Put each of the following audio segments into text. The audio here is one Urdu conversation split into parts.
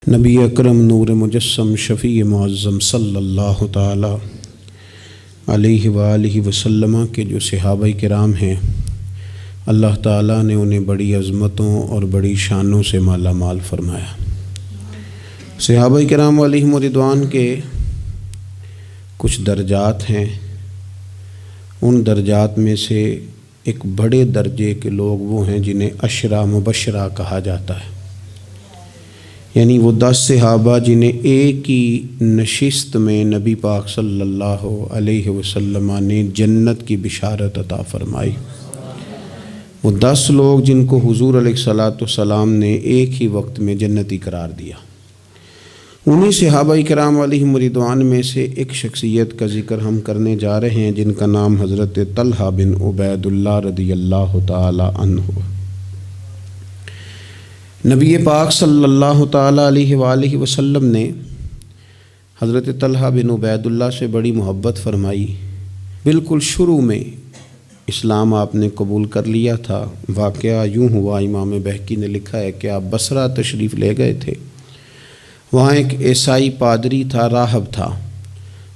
نبی اکرم نور مجسم شفیع معظم صلی اللہ تعالی علیہ وآلہ وسلم کے جو صحابہ کرام ہیں، اللہ تعالیٰ نے انہیں بڑی عظمتوں اور بڑی شانوں سے مالا مال فرمایا۔ صحابہ کرام علیہم رضوان کے کچھ درجات ہیں، ان درجات میں سے ایک بڑے درجے کے لوگ وہ ہیں جنہیں عشرہ مبشرہ کہا جاتا ہے، یعنی وہ 10 صحابہ جنہیں ایک ہی نشست میں نبی پاک صلی اللہ علیہ وسلم نے جنت کی بشارت عطا فرمائی۔ وہ 10 لوگ جن کو حضور علیہ الصلوۃ والسلام نے ایک ہی وقت میں جنتی قرار دیا۔ انہی صحابہ کرام علیہم رضوان میں سے ایک شخصیت کا ذکر ہم کرنے جا رہے ہیں جن کا نام حضرت طلحہ بن عبید اللہ رضی اللہ تعالی عنہ۔ نبی پاک صلی اللہ تعالی علیہ وآلہ وسلم نے حضرت طلحہ بن عبید اللہ سے بڑی محبت فرمائی۔ بالکل شروع میں اسلام آپ نے قبول کر لیا تھا۔ واقعہ یوں ہوا، امام بہقی نے لکھا ہے کہ آپ بصرہ تشریف لے گئے تھے۔ وہاں ایک عیسائی پادری تھا، راہب تھا۔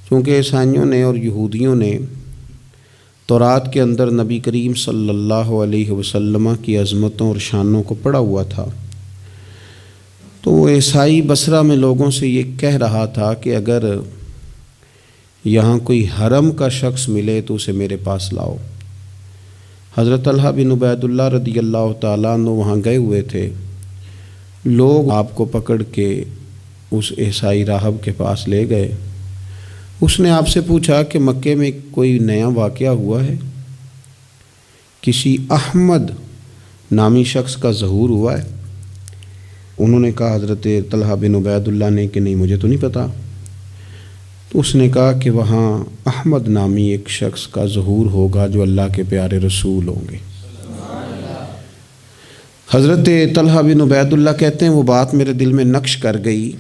چونکہ عیسائیوں نے اور یہودیوں نے تورات کے اندر نبی کریم صلی اللہ علیہ وسلم کی عظمتوں اور شانوں کو پڑھا ہوا تھا، تو وہ عیسائی بصرہ میں لوگوں سے یہ کہہ رہا تھا کہ اگر یہاں کوئی حرم کا شخص ملے تو اسے میرے پاس لاؤ۔ حضرت طلحہ بن عبید اللہ رضی اللہ تعالیٰ عنہ وہاں گئے ہوئے تھے۔ لوگ آپ کو پکڑ کے اس عیسائی راہب کے پاس لے گئے۔ اس نے آپ سے پوچھا کہ مکے میں کوئی نیا واقعہ ہوا ہے، کسی احمد نامی شخص کا ظہور ہوا ہے؟ انہوں نے کہا، حضرت طلحہ بن عبید اللہ نے، کہ نہیں مجھے تو نہیں پتا۔ تو اس نے کہا کہ وہاں احمد نامی ایک شخص کا ظہور ہوگا جو اللہ کے پیارے رسول ہوں گے۔ حضرت طلحہ بن عبید اللہ کہتے ہیں وہ بات میرے دل میں نقش کر گئی۔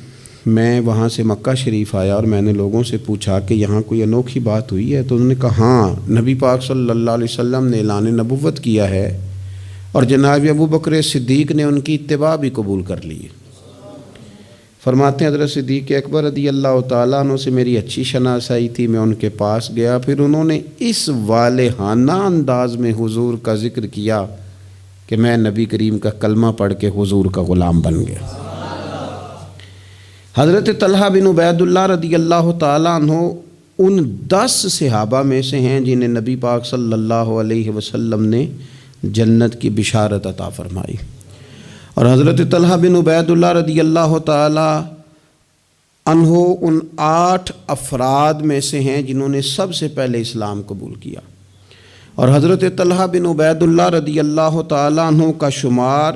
میں وہاں سے مکہ شریف آیا اور میں نے لوگوں سے پوچھا کہ یہاں کوئی انوکھی بات ہوئی ہے؟ تو انہوں نے کہا ہاں، نبی پاک صلی اللہ علیہ وسلم نے اعلان نبوت کیا ہے اور جناب ابو بکر صدیق نے ان کی اتباع بھی قبول کر لی ہے۔ فرماتے ہیں حضرت صدیق اکبر رضی اللہ تعالیٰ عنہ سے میری اچھی شناسائی تھی، میں ان کے پاس گیا، پھر انہوں نے اس والہانہ انداز میں حضور کا ذکر کیا کہ میں نبی کریم کا کلمہ پڑھ کے حضور کا غلام بن گیا۔ حضرت طلحہ بن عبید اللہ رضی اللہ تعالیٰ عنہ ان 10 صحابہ میں سے ہیں جنہیں نبی پاک صلی اللہ علیہ وسلم نے جنت کی بشارت عطا فرمائی۔ اور حضرت طلحہ بن عبید اللہ رضی اللہ تعالی عنہ ان 8 افراد میں سے ہیں جنہوں نے سب سے پہلے اسلام قبول کیا۔ اور حضرت طلحہ بن عبید اللہ رضی اللہ تعالی عنہ کا شمار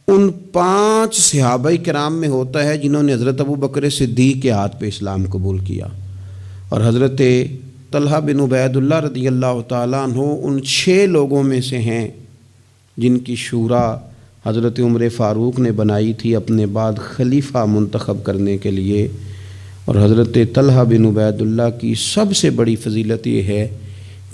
ان 5 صحابہ کرام میں ہوتا ہے جنہوں نے حضرت ابو بکر صدیق کے ہاتھ پہ اسلام قبول کیا۔ اور حضرت طلحہ بن عبید اللہ رضی اللہ تعالیٰ عنہ ان 6 لوگوں میں سے ہیں جن کی شورا حضرت عمر فاروق نے بنائی تھی اپنے بعد خلیفہ منتخب کرنے کے لیے۔ اور حضرت طلحہ بن عبید اللہ کی سب سے بڑی فضیلت یہ ہے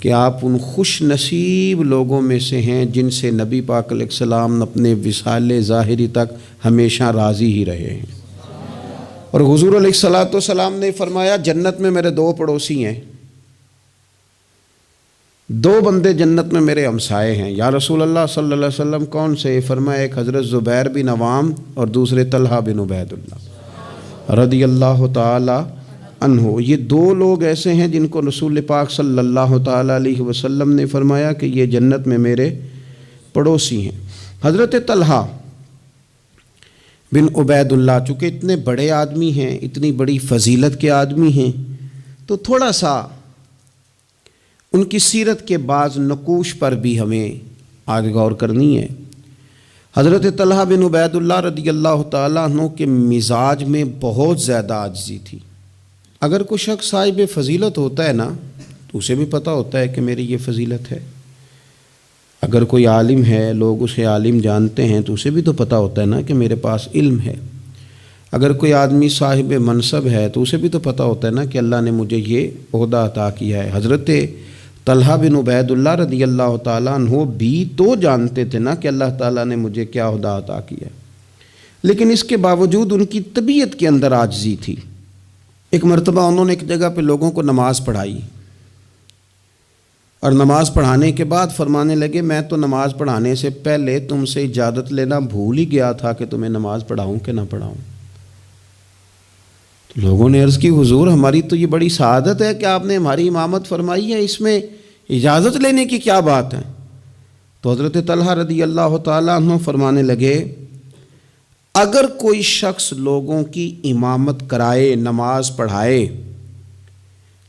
کہ آپ ان خوش نصیب لوگوں میں سے ہیں جن سے نبی پاک علیہ السلام اپنے وصال ظاہری تک ہمیشہ راضی ہی رہے ہیں۔ اور حضور علیہ الصلوۃ والسلام نے فرمایا جنت میں میرے 2 پڑوسی ہیں، 2 بندے جنت میں میرے ہمسائے ہیں۔ یا رسول اللہ صلی اللہ علیہ وسلم کون سے؟ فرمایا ایک حضرت زبیر بن عوام اور دوسرے طلحہ بن عبید اللہ رضی اللہ تعالی عنہ۔ یہ 2 لوگ ایسے ہیں جن کو رسول پاک صلی اللہ تعالی علیہ وسلم نے فرمایا کہ یہ جنت میں میرے پڑوسی ہیں۔ حضرت طلحہ بن عبید اللہ چونکہ اتنے بڑے آدمی ہیں، اتنی بڑی فضیلت کے آدمی ہیں، تو تھوڑا سا ان کی سیرت کے بعض نقوش پر بھی ہمیں آگے غور کرنی ہے۔ حضرت طلحہ بن عبید اللہ رضی اللہ تعالیٰ عنہ کے مزاج میں بہت زیادہ عاجزی تھی۔ اگر کوئی شخص صاحب فضیلت ہوتا ہے نا تو اسے بھی پتہ ہوتا ہے کہ میری یہ فضیلت ہے۔ اگر کوئی عالم ہے، لوگ اسے عالم جانتے ہیں، تو اسے بھی تو پتہ ہوتا ہے نا کہ میرے پاس علم ہے۔ اگر کوئی آدمی صاحب منصب ہے تو اسے بھی تو پتہ ہوتا ہے نا کہ اللہ نے مجھے یہ عہدہ عطا کیا ہے۔ حضرت طلحہ بن عبید اللہ رضی اللہ تعالیٰ عنہ بھی تو جانتے تھے نا کہ اللہ تعالیٰ نے مجھے کیا عہدہ عطا کیا ہے، لیکن اس کے باوجود ان کی طبیعت کے اندر عاجزی تھی۔ ایک مرتبہ انہوں نے ایک جگہ پہ لوگوں کو نماز پڑھائی، اور نماز پڑھانے کے بعد فرمانے لگے میں تو نماز پڑھانے سے پہلے تم سے اجازت لینا بھول ہی گیا تھا کہ تمہیں نماز پڑھاؤں کہ نہ پڑھاؤں۔ تو لوگوں نے عرض کی حضور ہماری تو یہ بڑی سعادت ہے کہ آپ نے ہماری امامت فرمائی ہے، اس میں اجازت لینے کی کیا بات ہے؟ تو حضرت طلحہ رضی اللہ تعالیٰ عنہ فرمانے لگے اگر کوئی شخص لوگوں کی امامت کرائے، نماز پڑھائے،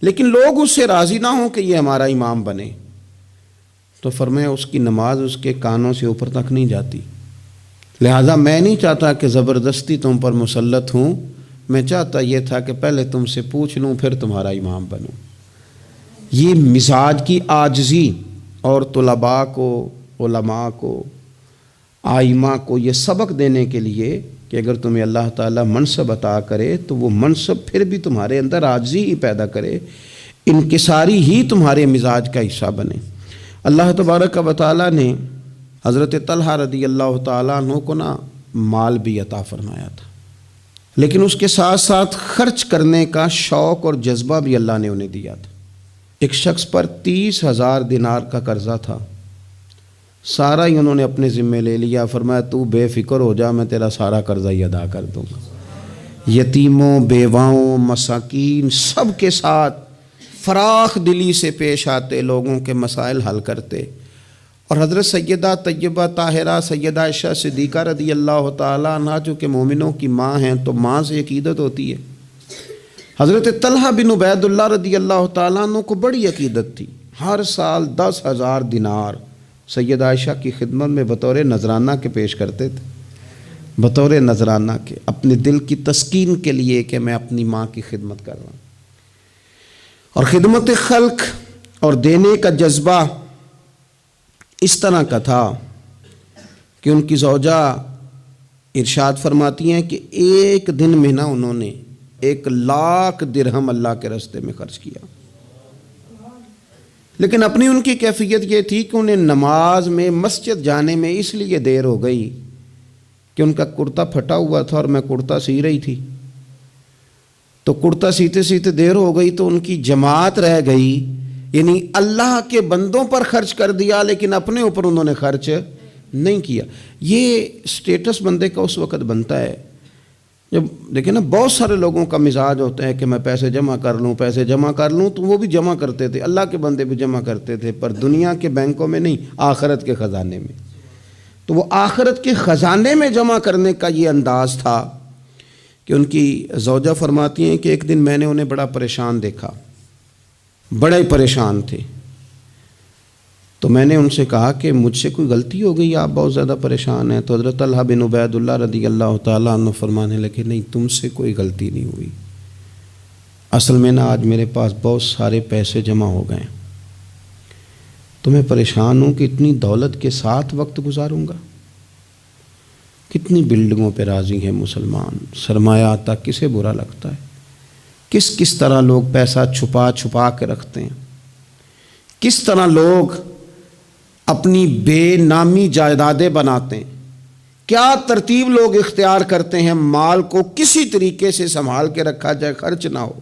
لیکن لوگ اس سے راضی نہ ہوں کہ یہ ہمارا امام بنے، تو فرمایا اس کی نماز اس کے کانوں سے اوپر تک نہیں جاتی۔ لہٰذا میں نہیں چاہتا کہ زبردستی تم پر مسلط ہوں، میں چاہتا یہ تھا کہ پہلے تم سے پوچھ لوں پھر تمہارا امام بنوں۔ یہ مزاج کی عاجزی، اور طلباء کو، علماء کو، آئمہ کو یہ سبق دینے کے لیے کہ اگر تمہیں اللہ تعالیٰ منصب عطا کرے تو وہ منصب پھر بھی تمہارے اندر عاجزی ہی پیدا کرے، انکساری ہی تمہارے مزاج کا حصہ بنے۔ اللہ تبارک و تعالیٰ نے حضرت طلحہ رضی اللہ تعالیٰ عنہ کو مال بھی عطا فرمایا تھا، لیکن اس کے ساتھ ساتھ خرچ کرنے کا شوق اور جذبہ بھی اللہ نے انہیں دیا تھا۔ ایک شخص پر 30,000 دینار کا قرضہ تھا، سارا ہی انہوں نے اپنے ذمے لے لیا، فرمایا تو بے فکر ہو جا، میں تیرا سارا قرضہ ہی ادا کر دوں گا۔ یتیموں، بیواؤں، مساکین سب کے ساتھ فراخ دلی سے پیش آتے، لوگوں کے مسائل حل کرتے۔ اور حضرت سیدہ طیبہ طاہرہ سیدہ عائشہ صدیقہ رضی اللہ تعالیٰ عنہ چونکہ مومنوں کی ماں ہیں تو ماں سے عقیدت ہوتی ہے۔ حضرت طلحہ بن عبید اللہ رضی اللہ تعالیٰ عنہ کو بڑی عقیدت تھی، ہر سال 10,000 دینار سیدہ عائشہ کی خدمت میں بطور نذرانہ کے پیش کرتے تھے، بطور نذرانہ کے، اپنے دل کی تسکین کے لیے کہ میں اپنی ماں کی خدمت کر رہا ہوں۔ اور خدمت خلق اور دینے کا جذبہ اس طرح کا تھا کہ ان کی زوجہ ارشاد فرماتی ہیں کہ ایک دن میں انہوں نے 1,00,000 درہم اللہ کے راستے میں خرچ کیا۔ لیکن اپنی ان کی کیفیت یہ تھی کہ انہیں نماز میں مسجد جانے میں اس لیے دیر ہو گئی کہ ان کا کرتا پھٹا ہوا تھا اور میں کرتا سی رہی تھی، تو کرتا سیتے سیتے دیر ہو گئی تو ان کی جماعت رہ گئی، یعنی اللہ کے بندوں پر خرچ کر دیا لیکن اپنے اوپر انہوں نے خرچ نہیں کیا۔ یہ سٹیٹس بندے کا اس وقت بنتا ہے جب دیکھیں نا، بہت سارے لوگوں کا مزاج ہوتا ہے کہ میں پیسے جمع کر لوں، پیسے جمع کر لوں، تو وہ بھی جمع کرتے تھے، اللہ کے بندے بھی جمع کرتے تھے، پر دنیا کے بینکوں میں نہیں، آخرت کے خزانے میں۔ تو وہ آخرت کے خزانے میں جمع کرنے کا یہ انداز تھا کہ ان کی زوجہ فرماتی ہیں کہ ایک دن میں نے انہیں بڑا پریشان دیکھا، بڑے پریشان تھے، تو میں نے ان سے کہا کہ مجھ سے کوئی غلطی ہو گئی، آپ بہت زیادہ پریشان ہیں؟ تو حضرت طلحہ بن عبید اللہ رضی اللہ تعالیٰ عنہ فرمانے لگے نہیں، تم سے کوئی غلطی نہیں ہوئی، اصل میں آج میرے پاس بہت سارے پیسے جمع ہو گئے، تو میں پریشان ہوں کہ اتنی دولت کے ساتھ وقت گزاروں گا۔ کتنی بلڈنگوں پہ راضی ہیں مسلمان، سرمایہ آتا کسے برا لگتا ہے، کس طرح لوگ پیسہ چھپا چھپا کے رکھتے ہیں، کس طرح لوگ اپنی بے نامی جائیدادیں بناتے ہیں، کیا ترتیب لوگ اختیار کرتے ہیں مال کو کسی طریقے سے سنبھال کے رکھا جائے، خرچ نہ ہو۔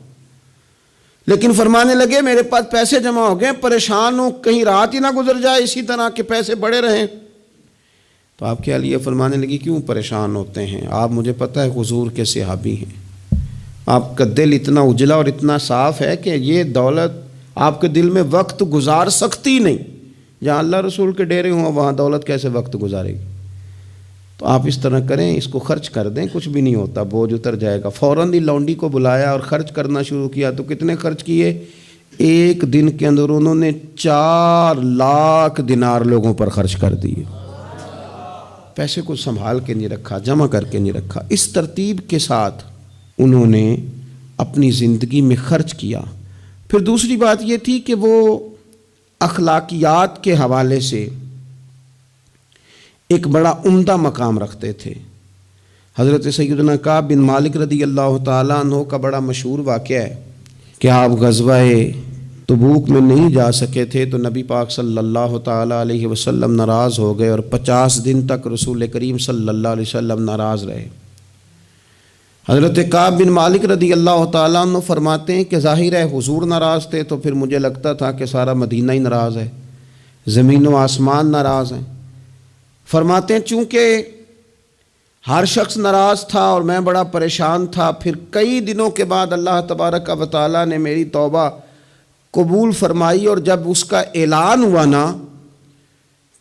لیکن فرمانے لگے میرے پاس پیسے جمع ہو گئے، پریشان ہوں کہیں رات ہی نہ گزر جائے اسی طرح کے پیسے بڑے رہیں۔ تو آپ کے لیے فرمانے لگی کیوں پریشان ہوتے ہیں، آپ مجھے پتہ ہے حضور کے صحابی ہیں، آپ کا دل اتنا اجلا اور اتنا صاف ہے کہ یہ دولت آپ کے دل میں وقت گزار سکتی نہیں، جہاں اللہ رسول کے ڈیرے ہوں وہاں دولت کیسے وقت گزارے گی۔ تو آپ اس طرح کریں، اس کو خرچ کر دیں، کچھ بھی نہیں ہوتا، بوجھ اتر جائے گا۔ فوراً ہی لونڈی کو بلایا اور خرچ کرنا شروع کیا۔ تو کتنے خرچ کیے؟ ایک دن کے اندر انہوں نے 4,00,000 دینار لوگوں پر خرچ کر دیے۔ پیسے کو سنبھال کے نہیں رکھا، جمع کر کے نہیں رکھا، اس ترتیب کے ساتھ انہوں نے اپنی زندگی میں خرچ کیا۔ پھر دوسری بات یہ تھی کہ وہ اخلاقیات کے حوالے سے ایک بڑا عمدہ مقام رکھتے تھے۔ حضرت سیدنا کعب بن مالک رضی اللہ تعالیٰ عنہ کا بڑا مشہور واقعہ ہے کہ آپ غزوہ تبوک میں نہیں جا سکے تھے تو نبی پاک صلی اللہ تعالیٰ علیہ وسلم ناراض ہو گئے اور 50 دن تک رسول کریم صلی اللہ علیہ وسلم ناراض رہے۔ حضرت کعب بن مالک رضی اللہ تعالیٰ عنہ فرماتے ہیں کہ ظاہر ہے حضور ناراض تھے تو پھر مجھے لگتا تھا کہ سارا مدینہ ہی ناراض ہے، زمین و آسمان ناراض ہیں۔ فرماتے ہیں چونکہ ہر شخص ناراض تھا اور میں بڑا پریشان تھا، پھر کئی دنوں کے بعد اللہ تبارک و تعالیٰ نے میری توبہ قبول فرمائی، اور جب اس کا اعلان ہوا نا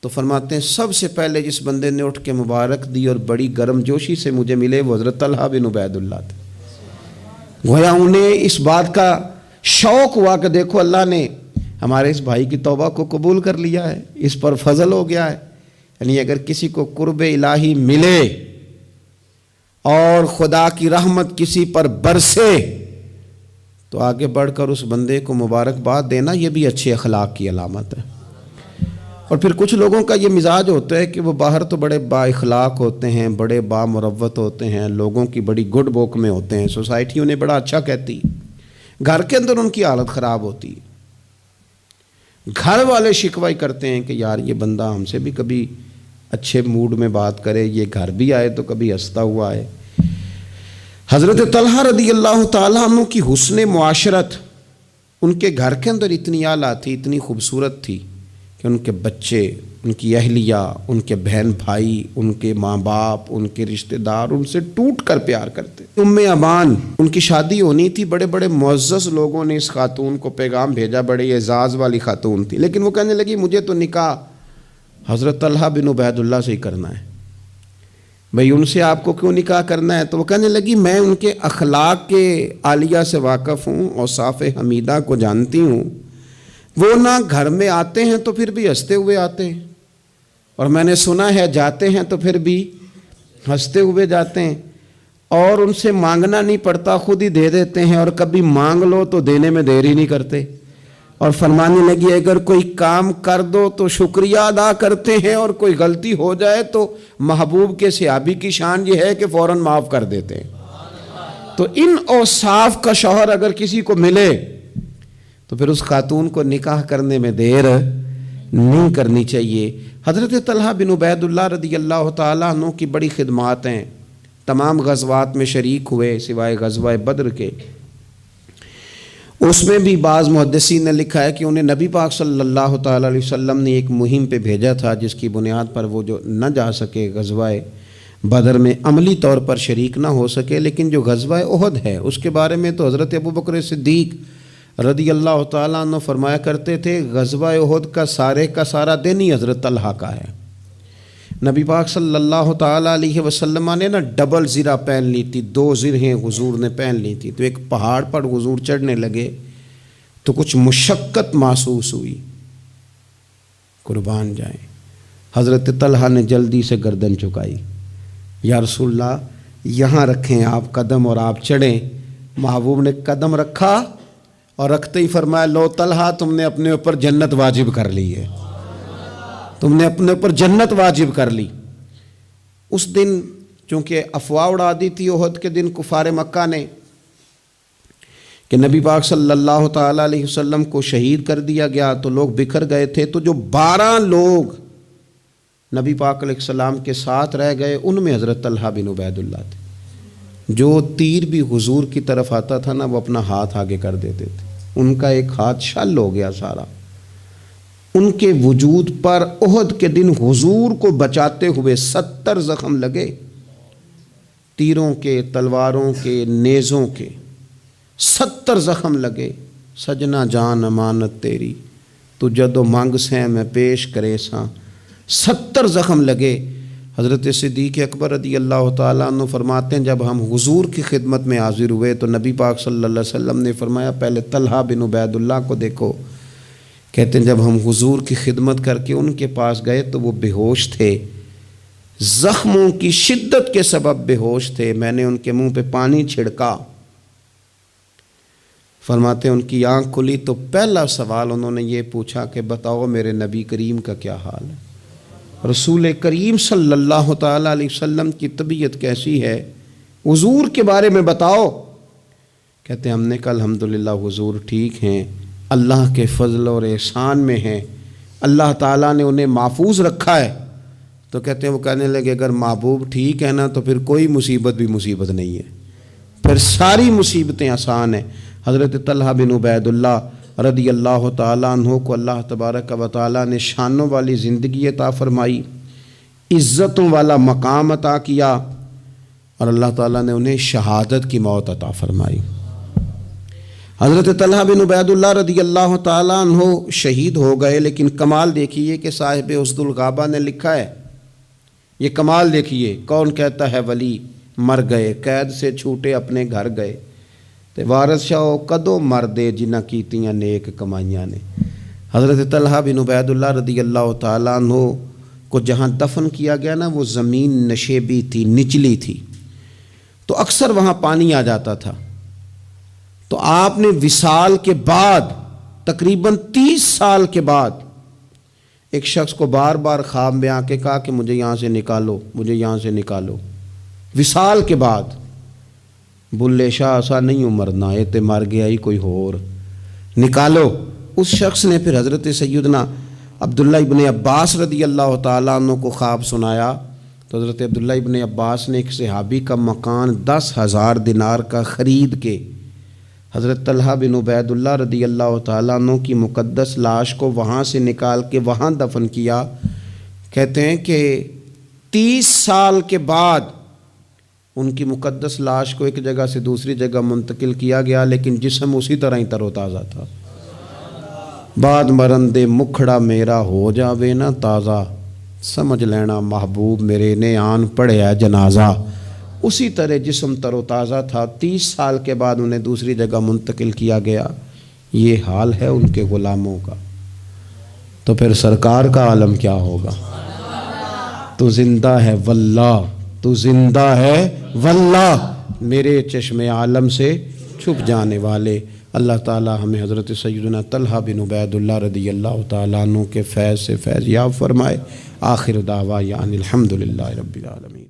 تو فرماتے ہیں سب سے پہلے جس بندے نے اٹھ کے مبارک دی اور بڑی گرم جوشی سے مجھے ملے وہ حضرت طلحہ بن عبید اللہ تھے۔ گویا انہیں اس بات کا شوق ہوا کہ دیکھو اللہ نے ہمارے اس بھائی کی توبہ کو قبول کر لیا ہے، اس پر فضل ہو گیا ہے۔ یعنی اگر کسی کو قرب الہی ملے اور خدا کی رحمت کسی پر برسے تو آگے بڑھ کر اس بندے کو مبارکباد دینا یہ بھی اچھے اخلاق کی علامت ہے۔ اور پھر کچھ لوگوں کا یہ مزاج ہوتا ہے کہ وہ باہر تو بڑے با اخلاق ہوتے ہیں، بڑے با مروت ہوتے ہیں، لوگوں کی بڑی گڈ بک میں ہوتے ہیں، سوسائٹی انہیں بڑا اچھا کہتی، گھر کے اندر ان کی حالت خراب ہوتی ہے۔ گھر والے شکوہ کرتے ہیں کہ یار یہ بندہ ہم سے بھی کبھی اچھے موڈ میں بات کرے، یہ گھر بھی آئے تو کبھی ہنستا ہوا آئے۔ حضرت طلحہ رضی اللہ تعالیٰ عنہ کی حسن معاشرت ان کے گھر کے اندر اتنی اعلیٰ تھی، اتنی خوبصورت تھی کہ ان کے بچے، ان کی اہلیہ، ان کے بہن بھائی، ان کے ماں باپ، ان کے رشتہ دار ان سے ٹوٹ کر پیار کرتے۔ ام امان ان کی شادی ہونی تھی، بڑے بڑے معزز لوگوں نے اس خاتون کو پیغام بھیجا، بڑے اعزاز والی خاتون تھی، لیکن وہ کہنے لگی مجھے تو نکاح حضرت طلحہ بن عبید اللہ سے ہی کرنا ہے۔ بھئی ان سے آپ کو کیوں نکاح کرنا ہے؟ تو وہ کہنے لگی میں ان کے اخلاق کے عالیہ سے واقف ہوں، اوصاف حمیدہ کو جانتی ہوں، وہ نہ گھر میں آتے ہیں تو پھر بھی ہنستے ہوئے آتے ہیں، اور میں نے سنا ہے جاتے ہیں تو پھر بھی ہنستے ہوئے جاتے ہیں، اور ان سے مانگنا نہیں پڑتا، خود ہی دے دیتے ہیں، اور کبھی مانگ لو تو دینے میں دیر ہی نہیں کرتے۔ اور فرمانے لگی اگر کوئی کام کر دو تو شکریہ ادا کرتے ہیں، اور کوئی غلطی ہو جائے تو محبوب کے صحابی کی شان یہ ہے کہ فوراً معاف کر دیتے ہیں۔ تو ان اوصاف کا شوہر اگر کسی کو ملے تو پھر اس خاتون کو نکاح کرنے میں دیر نہیں کرنی چاہیے۔ حضرت طلحہ بن عبید اللہ رضی اللہ تعالیٰ عنہ کی بڑی خدمات ہیں، تمام غزوات میں شریک ہوئے سوائے غزوہ بدر کے۔ اس میں بھی بعض محدثین نے لکھا ہے کہ انہیں نبی پاک صلی اللہ تعالیٰ علیہ وسلم نے ایک مہم پہ بھیجا تھا جس کی بنیاد پر وہ جو نہ جا سکے غزوہ بدر میں، عملی طور پر شریک نہ ہو سکے، لیکن جو غزوہ احد ہے اس کے بارے میں تو حضرت ابوبکر صدیق رضی اللہ تعالیٰ عنہ فرمایا کرتے تھے غزوہ احد کا سارا دن ہی حضرت طلحہ کا ہے۔ نبی پاک صلی اللہ تعالیٰ علیہ وسلم نے نا ڈبل زرہ پہن لی تھی، 2 زرہیں حضور نے پہن لی تھی، تو ایک پہاڑ پر حضور چڑھنے لگے تو کچھ مشقت محسوس ہوئی، قربان جائیں۔ حضرت طلحہ نے جلدی سے گردن چکائی، یا رسول اللہ یہاں رکھیں آپ قدم اور آپ چڑھیں۔ محبوب نے قدم رکھا اور رکھتے ہی فرمایا لو طلحہ تم نے اپنے اوپر جنت واجب کر لی ہے، تم نے اپنے اوپر جنت واجب کر لی۔ اس دن چونکہ افواہ اڑا دی تھی احد کے دن کفار مکہ نے کہ نبی پاک صلی اللہ تعالیٰ علیہ وسلم کو شہید کر دیا گیا، تو لوگ بکھر گئے تھے، تو جو 12 لوگ نبی پاک علیہ السلام کے ساتھ رہ گئے ان میں حضرت طلحہ بن عبید اللہ تھے۔ جو تیر بھی حضور کی طرف آتا تھا نا وہ اپنا ہاتھ آگے کر دیتے تھے، ان کا ایک ہاتھ شل ہو گیا سارا۔ ان کے وجود پر احد کے دن حضور کو بچاتے ہوئے 70 زخم لگے، تیروں کے، تلواروں کے، نیزوں کے 70 زخم لگے۔ سجنا جان امانت تیری تو جدو مانگ سیں میں پیش کرے ساں، 70 زخم لگے۔ حضرت صدیق اکبر رضی اللہ تعالیٰ عنہ فرماتے ہیں جب ہم حضور کی خدمت میں حاضر ہوئے تو نبی پاک صلی اللہ علیہ وسلم نے فرمایا پہلے طلحہ بن عبید اللہ کو دیکھو۔ کہتے ہیں جب ہم حضور کی خدمت کر کے ان کے پاس گئے تو وہ بے ہوش تھے، زخموں کی شدت کے سبب بے ہوش تھے، میں نے ان کے منہ پہ پانی چھڑکا۔ فرماتے ہیں ان کی آنکھ کھلی تو پہلا سوال انہوں نے یہ پوچھا کہ بتاؤ میرے نبی کریم کا کیا حال ہے، رسول کریم صلی اللہ تعالیٰ علیہ وسلم کی طبیعت کیسی ہے، حضور کے بارے میں بتاؤ۔ کہتے ہیں ہم نے کہا الحمدللہ حضور ٹھیک ہیں، اللہ کے فضل اور احسان میں ہیں، اللہ تعالیٰ نے انہیں محفوظ رکھا ہے۔ تو کہتے ہیں وہ کہنے لگے اگر محبوب ٹھیک ہے نا تو پھر کوئی مصیبت بھی مصیبت نہیں ہے، پھر ساری مصیبتیں آسان ہیں۔ حضرت طلحہ بن عبید اللہ رضی اللہ تعالیٰ عنہ کو اللہ تبارک و تعالیٰ نے شانوں والی زندگی عطا فرمائی، عزتوں والا مقام عطا کیا، اور اللہ تعالیٰ نے انہیں شہادت کی موت عطا فرمائی۔ حضرت طلحہ بن عبید اللہ رضی اللہ تعالیٰ عنہ شہید ہو گئے، لیکن کمال دیکھیے کہ صاحب اسد الغابہ نے لکھا ہے، یہ کمال دیکھیے، کون کہتا ہے ولی مر گئے، قید سے چھوٹے اپنے گھر گئے، تے وارث شاہ کدو مردے جنہ کیتیاں نیک کمائیاں نے۔ حضرت طلحہ بن عبید اللہ رضی اللہ تعالیٰ عنہ کو جہاں دفن کیا گیا نا، وہ زمین نشیبی تھی، نچلی تھی، تو اکثر وہاں پانی آ جاتا تھا۔ تو آپ نے وصال کے بعد تقریباً 30 سال کے بعد ایک شخص کو بار بار خواب میں آ کے کہا کہ مجھے یہاں سے نکالو، مجھے یہاں سے نکالو۔ وصال کے بعد بلے شاہ ایسا نہیں مرنا، یہ تے مر گیا ہی کوئی اور، نکالو۔ اس شخص نے پھر حضرت سیدنا عبداللہ ابن عباس رضی اللہ تعالیٰ عنہ کو خواب سنایا، تو حضرت عبداللہ ابن عباس نے ایک صحابی کا مکان 10,000 دینار کا خرید کے حضرت طلحہ بن عبید اللہ رضی اللہ تعالیٰ عنہ کی مقدس لاش کو وہاں سے نکال کے وہاں دفن کیا۔ کہتے ہیں کہ 30 سال کے بعد ان کی مقدس لاش کو ایک جگہ سے دوسری جگہ منتقل کیا گیا، لیکن جسم اسی طرح ہی تر و تازہ تھا۔ بعد مرن دے مکھڑا میرا ہو جاوے نا تازہ، سمجھ لینا محبوب میرے نے آن پڑھیا جنازہ۔ اسی طرح جسم تر و تازہ تھا، 30 سال کے بعد انہیں دوسری جگہ منتقل کیا گیا۔ یہ حال ہے ان کے غلاموں کا، تو پھر سرکار کا عالم کیا ہوگا؟ تو زندہ ہے واللہ، تو زندہ ہے واللہ، میرے چشم عالم سے چھپ جانے والے۔ اللہ تعالی ہمیں حضرت سیدنا طلحہ بن عبید اللہ رضی اللہ تعالیٰ عنہ کے فیض سے فیض یاب فرمائے۔ آخر دعوانا الحمدللہ رب العالمین۔